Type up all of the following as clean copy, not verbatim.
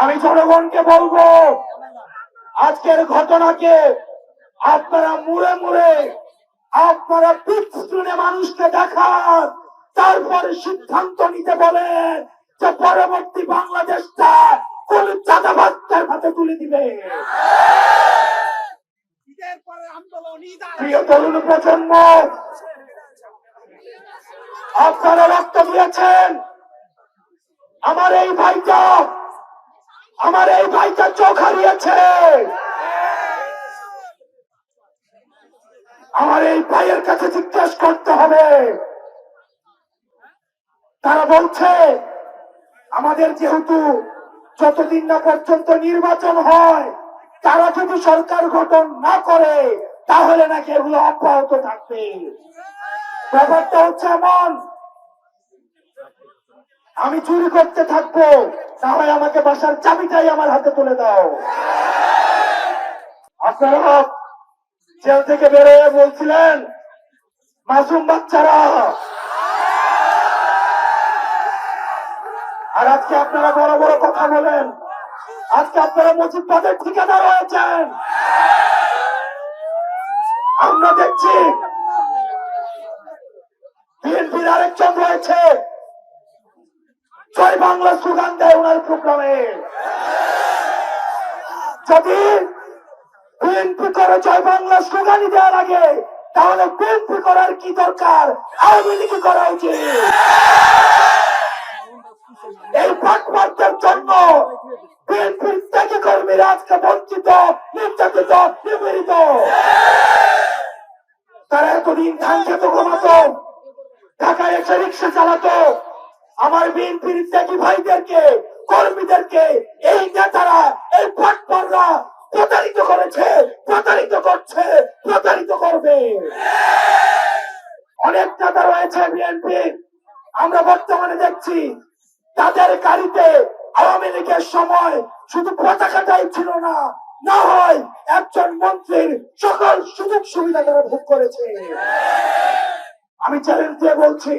আমি জনগণকে বলবো, আজকের ঘটনাকে আপনারা মুড়ে মুড়ে আপনারা পিক স্ক্রিনে মানুষকে দেখান, তারপরে সিদ্ধান্ত নিতে বলেন যে পরবর্তী বাংলাদেশটা কোন চাঁদাবাজদের হাতে তুলে দিবে। প্রিয় তরুণ প্রজন্ম, আপনারা রক্ত দিয়েছেন। আমার এই ভাইটা চোখ হারিয়েছে। আমার এই ভাইয়ের কাছে জিজ্ঞেস করতে হবে। তারা বলছে আমাদের যেহেতু যতদিন না পর্যন্ত নির্বাচন হয়, তারা যদি সরকার গঠন না করে তাহলে নাকি এগুলো অব্যাহত থাকবে। ব্যাপারটা হচ্ছে এমন, আমি চুরি করতে থাকবো, তাহলে আমাকে বাসার চাবিটাই আমার হাতে তুলে দাও। আপনারা জেল থেকে বেরোয় বলছিলেন মাসুম বাচ্চারা, আর আজকে আপনারা বড় বড় কথা বলেন। আজকে আপনারা মুজিববাদের ঠিকাদার হয়েছেন। আমরা দেখছি বিএনপির আরেকজন রয়েছে, জয় বাংলা স্লোগান দেয় ওনার প্রোগ্রামে। যদি বিএনপি করে জয় বাংলা স্লোগানই দেওয়া লাগে, তাহলে বিএনপি করার কি দরকার, আওয়ামী লীগ করা উচিত। এই ফাঁকবাদদের জন্য বিএনপির ত্যাগী কর্মীরা আজকে বঞ্চিত, নির্যাতিত, নিপীড়িত। তারা এতদিন ধান খেত ঘুমাতো, ঢাকায় এসে রিক্সা চালাতো। আমার বিএনপির ত্যাগী ভাইদেরকে, কর্মীদেরকে এই নেতারা, এই ফাঁকবাদরা প্রতারিত করেছে, প্রতারিত করছে, প্রতারিত করবে। অনেক নেতা রয়েছে বিএনপি, আমরা বর্তমানে দেখছি তাদের গাড়িতে আওয়ামী লীগের সময় শুধু পতাকাটাই ছিল না, না হয় একজন মন্ত্রীর সকল সুযোগ সুবিধা তারা ভোগ করেছে। আমি চ্যালেঞ্জ দিয়ে বলছি,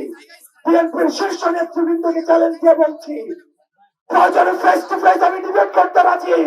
বিএনপির শীর্ষ নেতৃবৃন্দকে চ্যালেঞ্জ দিয়ে বলছি, প্রয়োজনে ফেস টু ফেস আমি ডিবেট করতে রাজি,